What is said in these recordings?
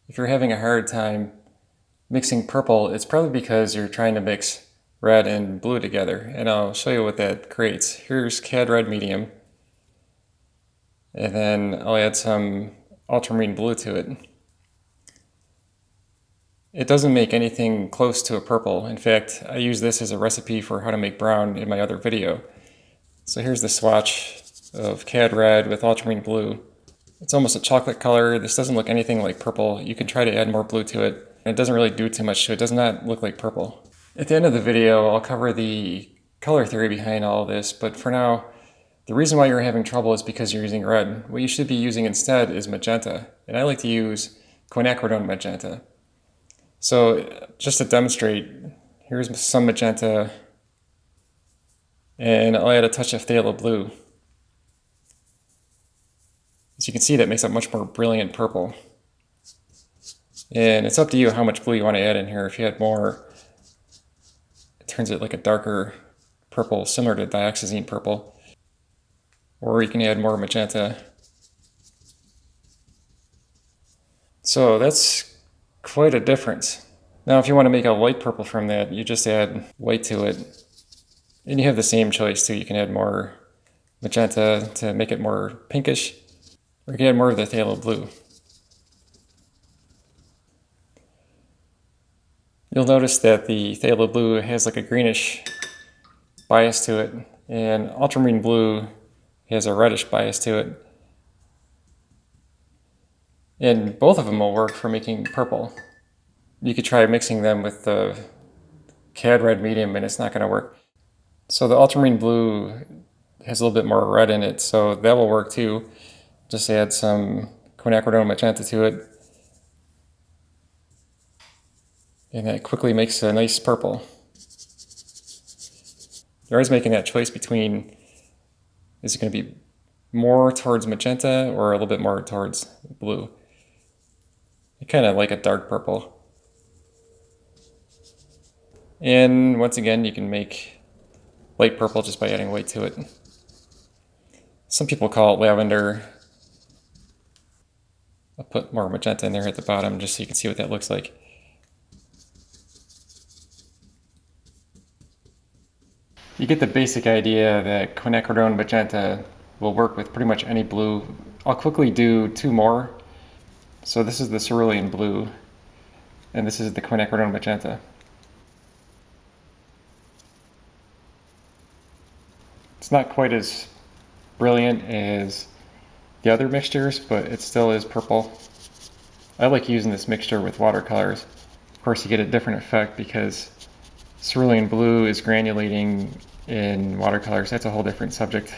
If you're having a hard time mixing purple, it's probably because you're trying to mix red and blue together. And I'll show you what that creates. Here's Cad Red Medium. And then I'll add some Ultramarine Blue to it. It doesn't make anything close to a purple. In fact, I use this as a recipe for how to make brown in my other video. So here's the swatch of Cad Red with Ultramarine Blue. It's almost a chocolate color. This doesn't look anything like purple. You can try to add more blue to it. It doesn't really do too much to it. It does not look like purple. At the end of the video, I'll cover the color theory behind all of this, but for now, the reason why you're having trouble is because you're using red. What you should be using instead is magenta, and I like to use Quinacridone magenta. So just to demonstrate, here's some magenta, and I'll add a touch of phthalo blue. As you can see, that makes a much more brilliant purple. And it's up to you how much blue you want to add in here. If you add more, it turns it like a darker purple, similar to Dioxazine Purple. Or you can add more magenta. So that's quite a difference. Now if you want to make a light purple from that, you just add white to it. And you have the same choice too. You can add more magenta to make it more pinkish, or you can add more of the phthalo blue. You'll notice that the phthalo blue has like a greenish bias to it, and ultramarine blue has a reddish bias to it. And both of them will work for making purple. You could try mixing them with the Cad Red Medium and it's not going to work. So the ultramarine blue has a little bit more red in it, so that will work too. Just add some Quinacridone magenta to it. And that quickly makes a nice purple. You're always making that choice between, is it going to be more towards magenta or a little bit more towards blue? I kind of like a dark purple. And once again, you can make light purple just by adding white to it. Some people call it lavender. I'll put more magenta in there at the bottom just so you can see what that looks like. You get the basic idea that Quinacridone magenta will work with pretty much any blue. I'll quickly do two more. So this is the Cerulean blue, and this is the Quinacridone magenta. It's not quite as brilliant as the other mixtures, but it still is purple. I like using this mixture with watercolors. Of course, you get a different effect because Cerulean blue is granulating in watercolors. That's a whole different subject.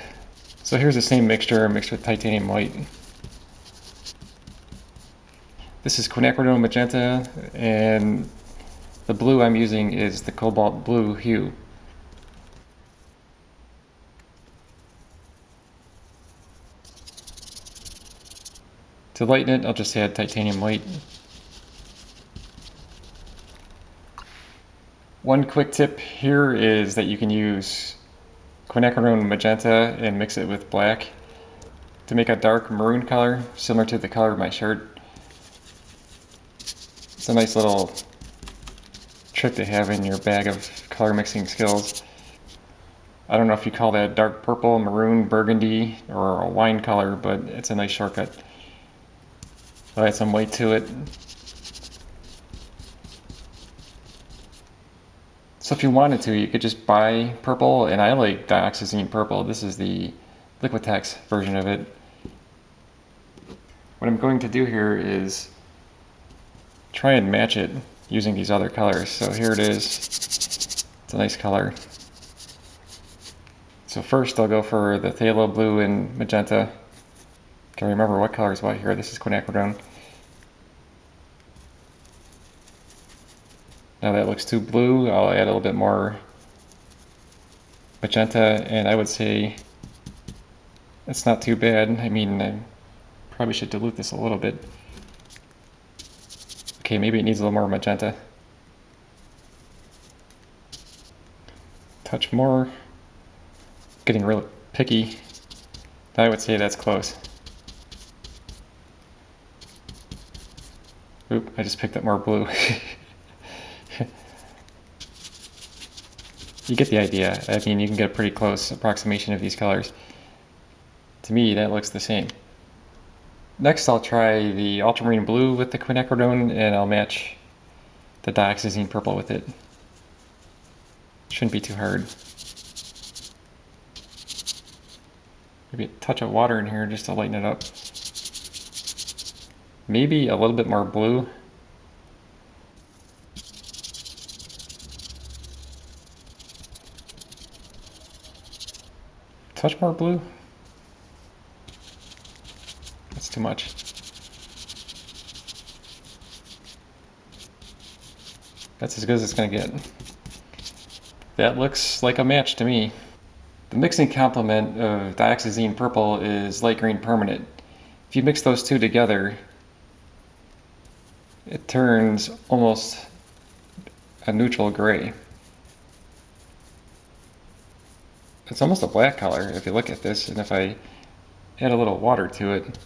So here's the same mixture mixed with titanium white. This is Quinacridone magenta, and the blue I'm using is the Cobalt blue hue. To lighten it, I'll just add titanium white. One quick tip here is that you can use Quinacridone magenta and mix it with black to make a dark maroon color, similar to the color of my shirt. It's a nice little trick to have in your bag of color mixing skills. I don't know if you call that dark purple, maroon, burgundy, or a wine color, but it's a nice shortcut. I'll add some white to it. So if you wanted to, you could just buy purple, and I like Dioxazine Purple. This is the Liquitex version of it. What I'm going to do here is try and match it using these other colors. So here it is. It's a nice color. So first I'll go for the phthalo blue and magenta. Can remember what color is what here. This is Quinacridone. Now that looks too blue, I'll add a little bit more magenta, and I would say it's not too bad. I mean, I probably should dilute this a little bit. Okay, maybe it needs a little more magenta. Touch more. Getting real picky. I would say that's close. Oop, I just picked up more blue. You get the idea. I mean, you can get a pretty close approximation of these colors. To me, that looks the same. Next, I'll try the Ultramarine blue with the Quinacridone, and I'll match the Dioxazine purple with it. Shouldn't be too hard. Maybe a touch of water in here just to lighten it up. Maybe a little bit more blue. Touch more blue? That's too much. That's as good as it's gonna get. That looks like a match to me. The mixing complement of Dioxazine Purple is light green permanent. If you mix those two together, it turns almost a neutral gray. It's almost a black color if you look at this, and if I add a little water to it,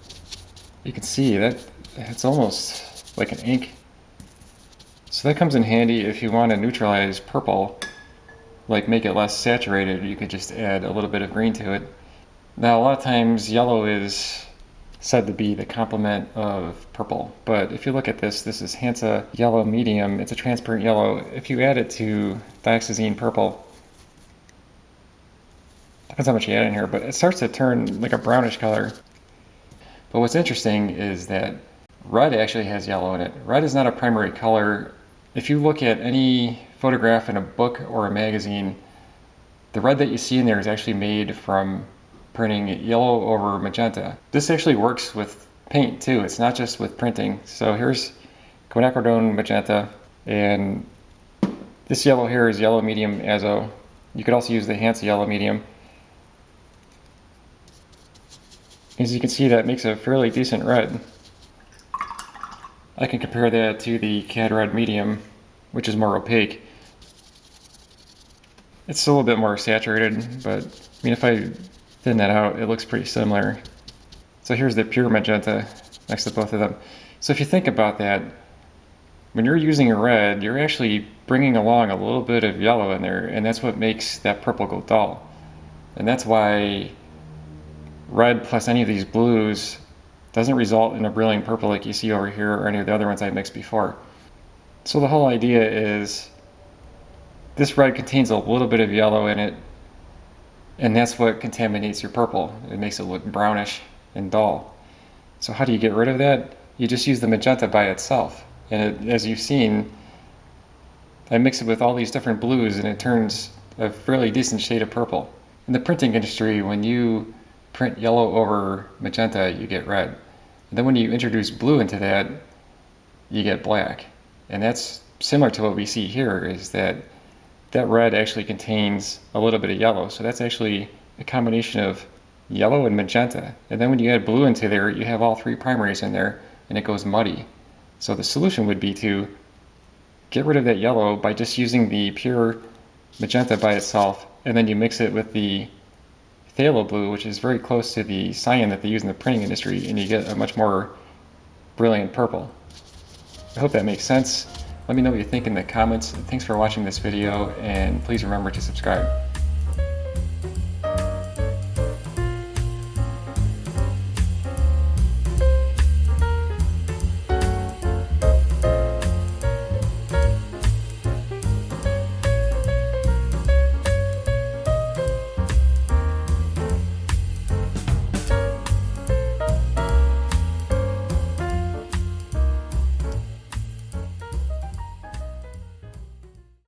you can see that it's almost like an ink. So that comes in handy if you want to neutralize purple, like make it less saturated. You could just add a little bit of green to it. Now, a lot of times yellow is said to be the complement of purple, but if you look at this, this is Hansa yellow medium. It's a transparent yellow. If you add it to Dioxazine purple, depends how much you add in here, but it starts to turn like a brownish color. But what's interesting is that red actually has yellow in it. Red is not a primary color. If you look at any photograph in a book or a magazine, the red that you see in there is actually made from printing yellow over magenta. This actually works with paint too. It's not just with printing. So here's Quinacridone magenta, and this yellow here is yellow medium azo. You could also use the Hansa yellow medium. As you can see, that makes a fairly decent red. I can compare that to the Cad red medium, which is more opaque. It's still a little bit more saturated, but I mean, if I thin that out, it looks pretty similar. So here's the pure magenta next to both of them. So if you think about that, when you're using a red, you're actually bringing along a little bit of yellow in there, and that's what makes that purple go dull. And that's why red plus any of these blues doesn't result in a brilliant purple like you see over here or any of the other ones I mixed before. So the whole idea is this red contains a little bit of yellow in it, and that's what contaminates your purple. It makes it look brownish and dull. So how do you get rid of that? You just use the magenta by itself. And as you've seen, I mix it with all these different blues and it turns a fairly decent shade of purple. In the printing industry, when you print yellow over magenta, you get red. And then when you introduce blue into that, you get black. And that's similar to what we see here, is that that red actually contains a little bit of yellow. So that's actually a combination of yellow and magenta. And then when you add blue into there, you have all three primaries in there and it goes muddy. So the solution would be to get rid of that yellow by just using the pure magenta by itself, and then you mix it with the Phthalo blue, which is very close to the cyan that they use in the printing industry, and you get a much more brilliant purple. I hope that makes sense. Let me know what you think in the comments. Thanks for watching this video, and please remember to subscribe.